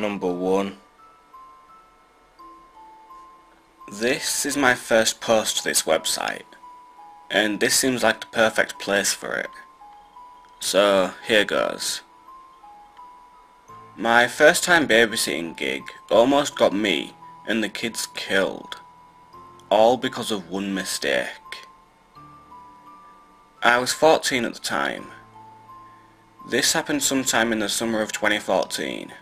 Number 1. This is my first post to this website, and this seems like the perfect place for it. So, here goes. My first time babysitting gig almost got me and the kids killed, all because of one mistake. I was 14 at the time. This happened sometime in the summer of 2014.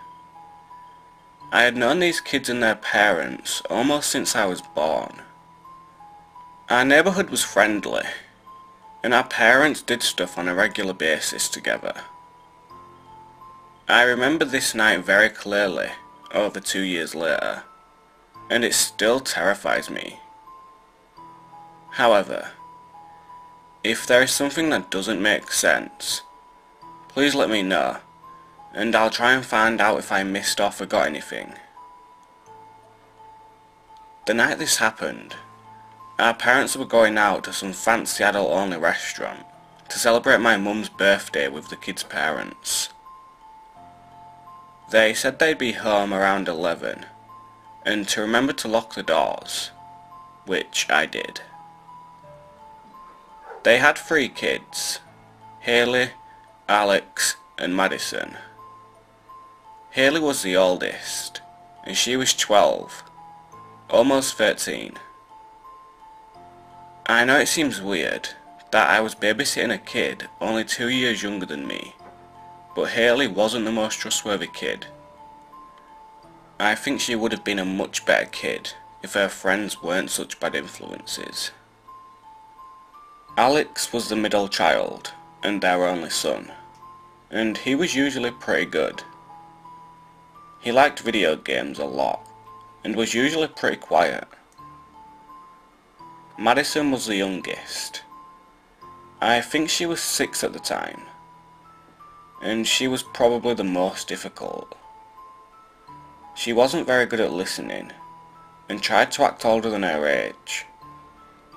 I had known these kids and their parents almost since I was born. Our neighbourhood was friendly, and our parents did stuff on a regular basis together. I remember this night very clearly, over 2 years later, and it still terrifies me. However, if there is something that doesn't make sense, please let me know, and I'll try and find out if I missed or forgot anything. The night this happened, our parents were going out to some fancy adult-only restaurant to celebrate my mum's birthday with the kids' parents. They said they'd be home around 11, and to remember to lock the doors, which I did. They had 3 kids, Haley, Alex, and Madison. Haley was the oldest, and she was 12, almost 13. I know it seems weird that I was babysitting a kid only 2 years younger than me, but Haley wasn't the most trustworthy kid. I think she would have been a much better kid if her friends weren't such bad influences. Alex was the middle child and their only son, and he was usually pretty good. He liked video games a lot, and was usually pretty quiet. Madison was the youngest. I think she was 6 at the time, and she was probably the most difficult. She wasn't very good at listening, and tried to act older than her age,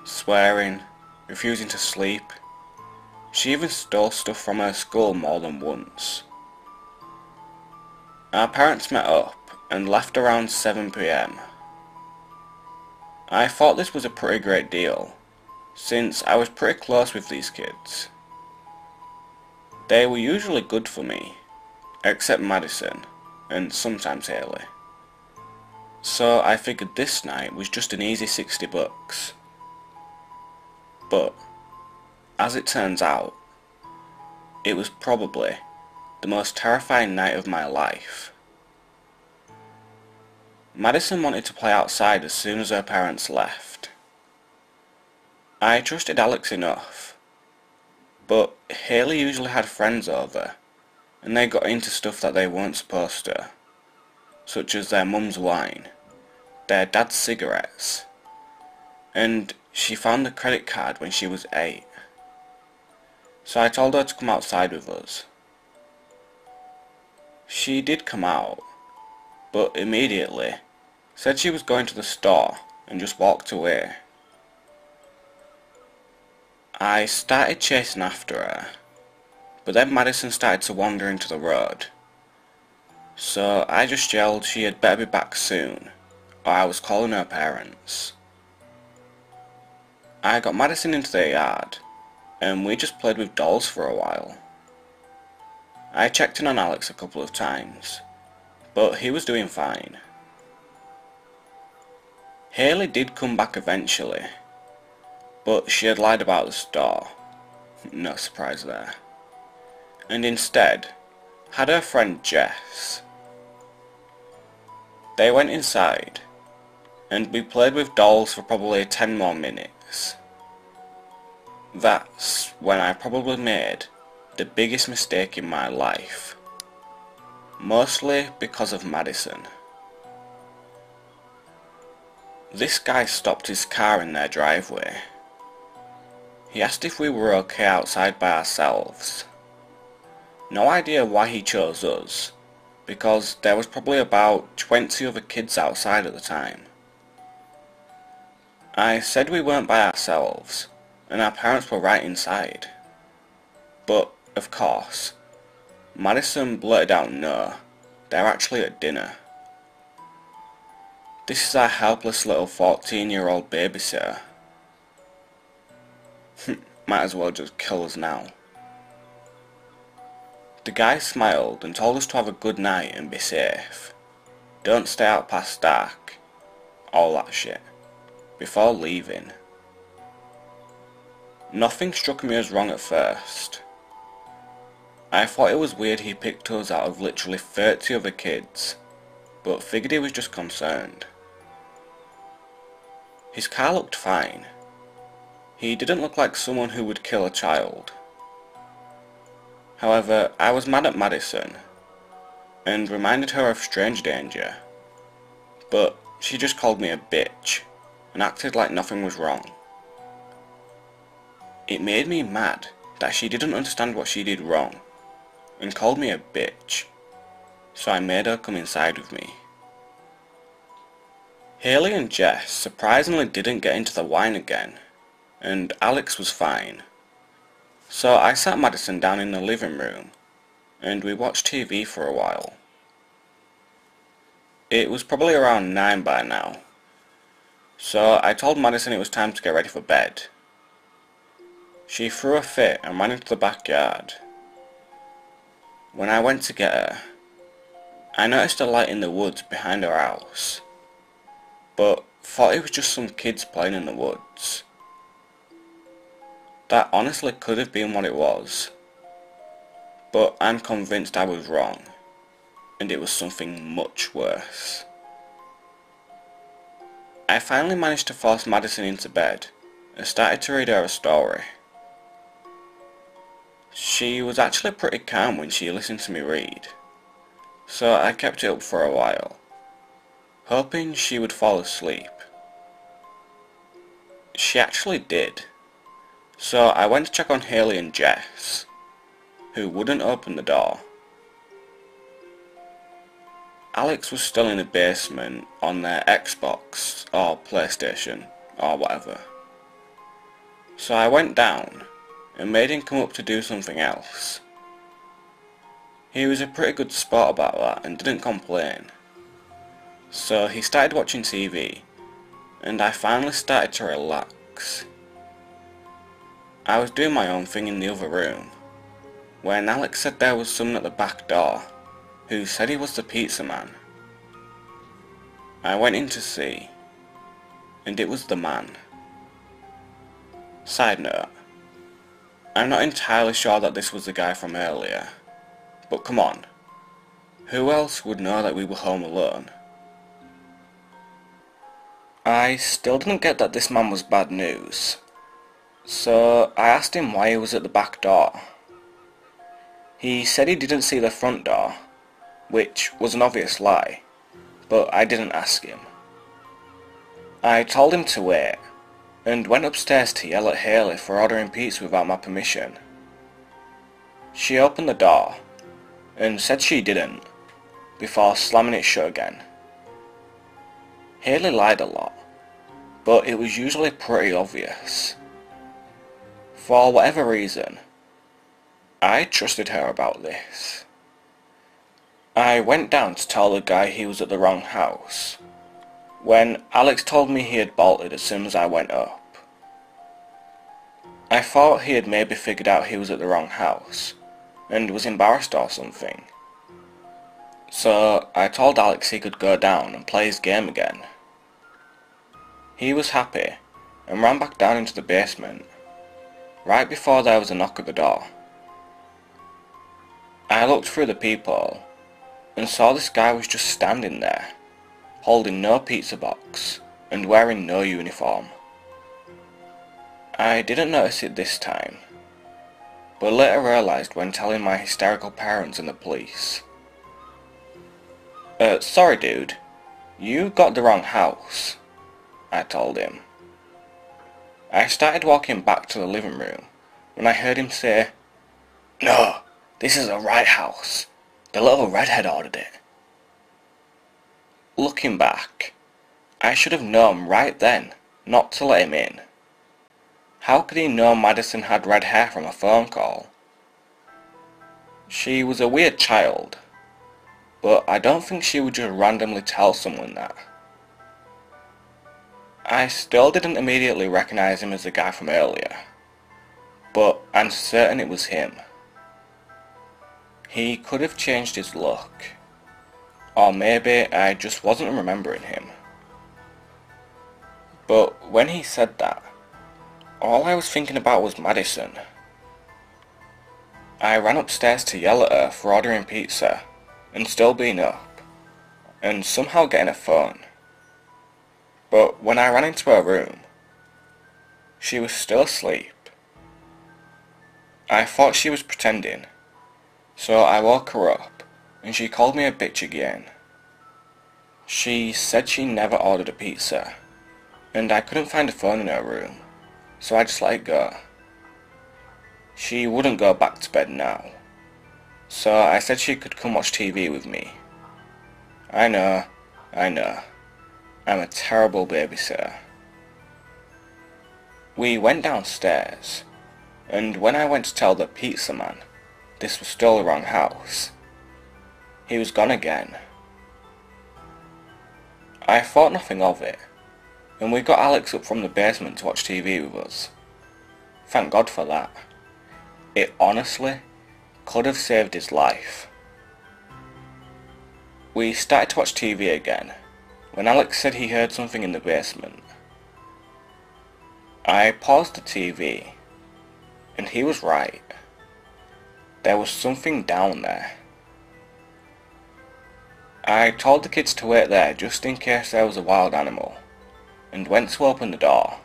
swearing, refusing to sleep. She even stole stuff from her school more than once. Our parents met up and left around 7 PM. I thought this was a pretty great deal, since I was pretty close with these kids. They were usually good for me, except Madison, and sometimes Haley. So I figured this night was just an easy $60. But, as it turns out, it was probably the most terrifying night of my life. Madison wanted to play outside as soon as her parents left. I trusted Alex enough, but Haley usually had friends over, and they got into stuff that they weren't supposed to, such as their mum's wine, their dad's cigarettes, and she found the credit card when she was 8. So I told her to come outside with us. She did come out, but immediately said she was going to the store and just walked away. I started chasing after her, but then Madison started to wander into the road. So I just yelled she had better be back soon, or I was calling her parents. I got Madison into the yard, and we just played with dolls for a while. I checked in on Alex a couple of times, but he was doing fine. Haley did come back eventually, but she had lied about the store, no surprise there, and instead had her friend Jess. They went inside, and we played with dolls for probably 10 more minutes. That's when I probably made the biggest mistake in my life, mostly because of Madison. This guy stopped his car in their driveway. He asked if we were okay outside by ourselves. No idea why he chose us, because there was probably about 20 other kids outside at the time. I said we weren't by ourselves, and our parents were right inside. But, of course, Madison blurted out no, they're actually at dinner. This is our helpless little 14-year-old babysitter. Might as well just kill us now. The guy smiled and told us to have a good night and be safe. Don't stay out past dark. All that shit. Before leaving. Nothing struck me as wrong at first. I thought it was weird he picked us out of literally 30 other kids, but figured he was just concerned. His car looked fine. He didn't look like someone who would kill a child. However, I was mad at Madison, and reminded her of strange danger, but she just called me a bitch, and acted like nothing was wrong. It made me mad that she didn't understand what she did wrong, and called me a bitch, so I made her come inside with me. Haley and Jess surprisingly didn't get into the wine again, and Alex was fine. So I sat Madison down in the living room, and we watched TV for a while. It was probably around 9 by now, so I told Madison it was time to get ready for bed. She threw a fit and ran into the backyard. When I went to get her, I noticed a light in the woods behind her house, but thought it was just some kids playing in the woods. That honestly could have been what it was, but I'm convinced I was wrong, and it was something much worse. I finally managed to force Madison into bed, and started to read her a story. She was actually pretty calm when she listened to me read, so I kept it up for a while, hoping she would fall asleep. She actually did, so I went to check on Haley and Jess, who wouldn't open the door. Alex was still in the basement on their Xbox or PlayStation or whatever, so I went down and made him come up to do something else. He was a pretty good sport about that and didn't complain. So he started watching TV, and I finally started to relax. I was doing my own thing in the other room, when Alex said there was someone at the back door, who said he was the pizza man. I went in to see, and it was the man. Side note, I'm not entirely sure that this was the guy from earlier, but come on, who else would know that we were home alone? I still didn't get that this man was bad news, so I asked him why he was at the back door. He said he didn't see the front door, which was an obvious lie, but I didn't ask him. I told him to wait, and went upstairs to yell at Haley for ordering pizza without my permission. She opened the door, and said she didn't, before slamming it shut again. Haley lied a lot, but it was usually pretty obvious. For whatever reason, I trusted her about this. I went down to tell the guy he was at the wrong house, when Alex told me he had bolted as soon as I went up. I thought he had maybe figured out he was at the wrong house, and was embarrassed or something. So I told Alex he could go down and play his game again. He was happy, and ran back down into the basement, right before there was a knock at the door. I looked through the peephole, and saw this guy was just standing there, holding no pizza box, and wearing no uniform. I didn't notice it this time, but later realised when telling my hysterical parents and the police. Sorry dude, you got the wrong house, I told him. I started walking back to the living room, when I heard him say, "No, this is the right house. The little redhead ordered it." Looking back, I should have known right then not to let him in. How could he know Madison had red hair from a phone call? She was a weird child, but I don't think she would just randomly tell someone that. I still didn't immediately recognize him as the guy from earlier, but I'm certain it was him. He could have changed his look, or maybe I just wasn't remembering him. But when he said that, all I was thinking about was Madison. I ran upstairs to yell at her for ordering pizza, and still being up, and somehow getting a phone. But when I ran into her room, she was still asleep. I thought she was pretending, so I woke her up, and she called me a bitch again. She said she never ordered a pizza, and I couldn't find a phone in her room, so I just let it go. She wouldn't go back to bed now, so I said she could come watch TV with me. I know. I'm a terrible babysitter. We went downstairs, and when I went to tell the pizza man this was still the wrong house, he was gone again. I thought nothing of it, and we got Alex up from the basement to watch TV with us. Thank God for that. It honestly could have saved his life. We started to watch TV again, when Alex said he heard something in the basement. I paused the TV, and he was right. There was something down there. I told the kids to wait there just in case there was a wild animal, and went to open the door.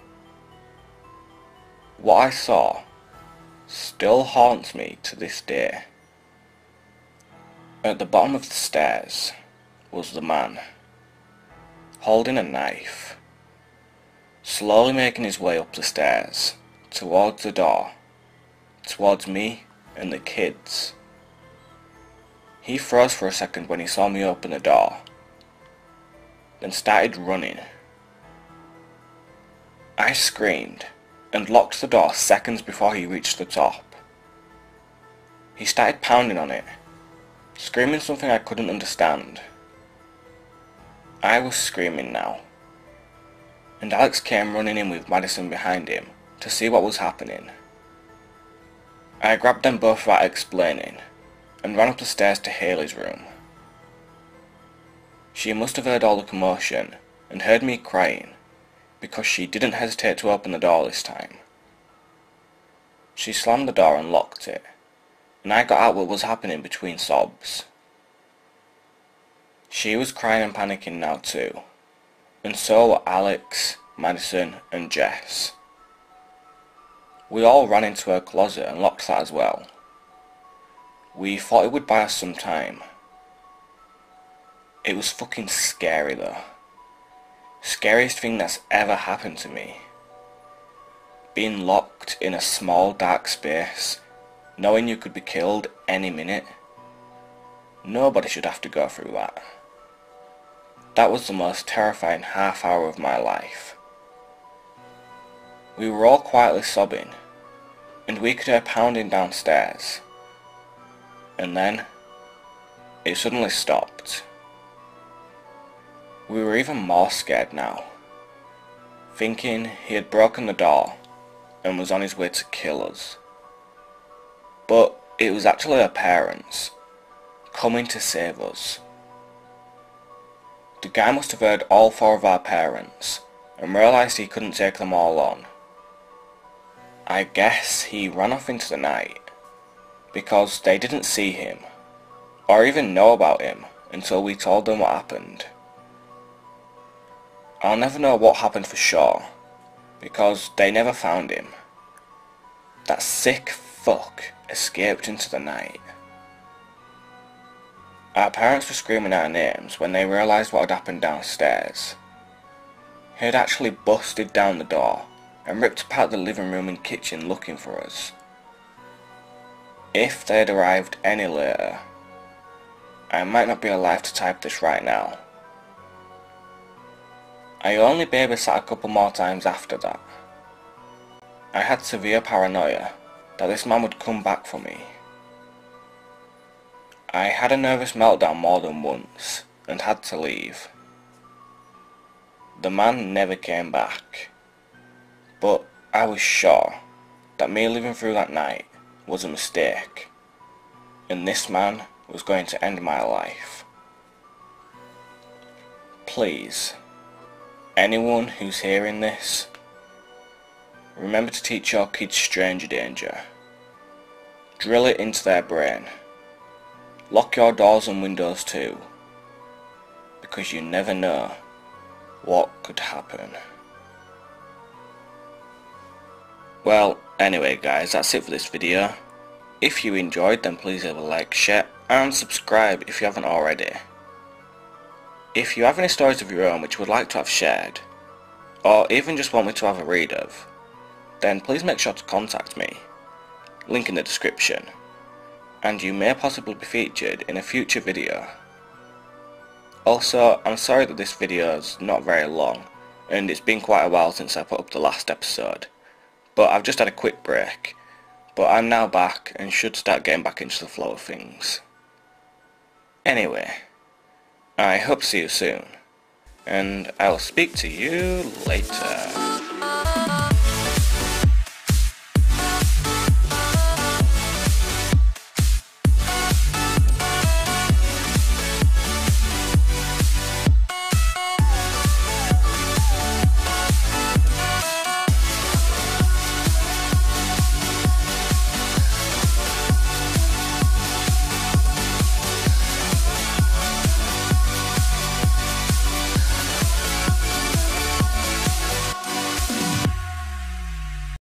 What I saw still haunts me to this day. At the bottom of the stairs was the man, holding a knife, slowly making his way up the stairs, towards the door, towards me and the kids. He froze for a second when he saw me open the door, then started running. I screamed and locked the door seconds before he reached the top. He started pounding on it, screaming something I couldn't understand. I was screaming now, and Alex came running in with Madison behind him to see what was happening. I grabbed them both without explaining, and ran up the stairs to Haley's room. She must have heard all the commotion, and heard me crying, because she didn't hesitate to open the door this time. She slammed the door and locked it, and I got out what was happening between sobs. She was crying and panicking now too, and so were Alex, Madison, and Jess. We all ran into her closet and locked that as well. We thought it would buy us some time. It was fucking scary though. Scariest thing that's ever happened to me. Being locked in a small dark space, knowing you could be killed any minute. Nobody should have to go through that. That was the most terrifying half hour of my life. We were all quietly sobbing, and we could hear pounding downstairs. And then, it suddenly stopped. We were even more scared now, thinking he had broken the door and was on his way to kill us. But it was actually our parents, coming to save us. The guy must have heard all four of our parents, and realised he couldn't take them all on. I guess he ran off into the night, because they didn't see him, or even know about him, until we told them what happened. I'll never know what happened for sure, because they never found him. That sick fuck escaped into the night. Our parents were screaming our names when they realised what had happened downstairs. He had actually busted down the door and ripped apart the living room and kitchen looking for us. If they had arrived any later, I might not be alive to type this right now. I only babysat a couple more times after that. I had severe paranoia that this man would come back for me. I had a nervous meltdown more than once and had to leave. The man never came back, but I was sure that me living through that night was a mistake, and this man was going to end my life. Please, anyone who's hearing this, remember to teach your kids stranger danger. Drill it into their brain. Lock your doors and windows too, because you never know what could happen. Well, anyway guys, that's it for this video. If you enjoyed, then please leave a like, share and subscribe if you haven't already. If you have any stories of your own which you would like to have shared, or even just want me to have a read of, then please make sure to contact me. Link in the description, and you may possibly be featured in a future video. Also, I'm sorry that this video is not very long, and it's been quite a while since I put up the last episode, but I've just had a quick break. But I'm now back and should start getting back into the flow of things. Anyway, I hope to see you soon, and I'll speak to you later.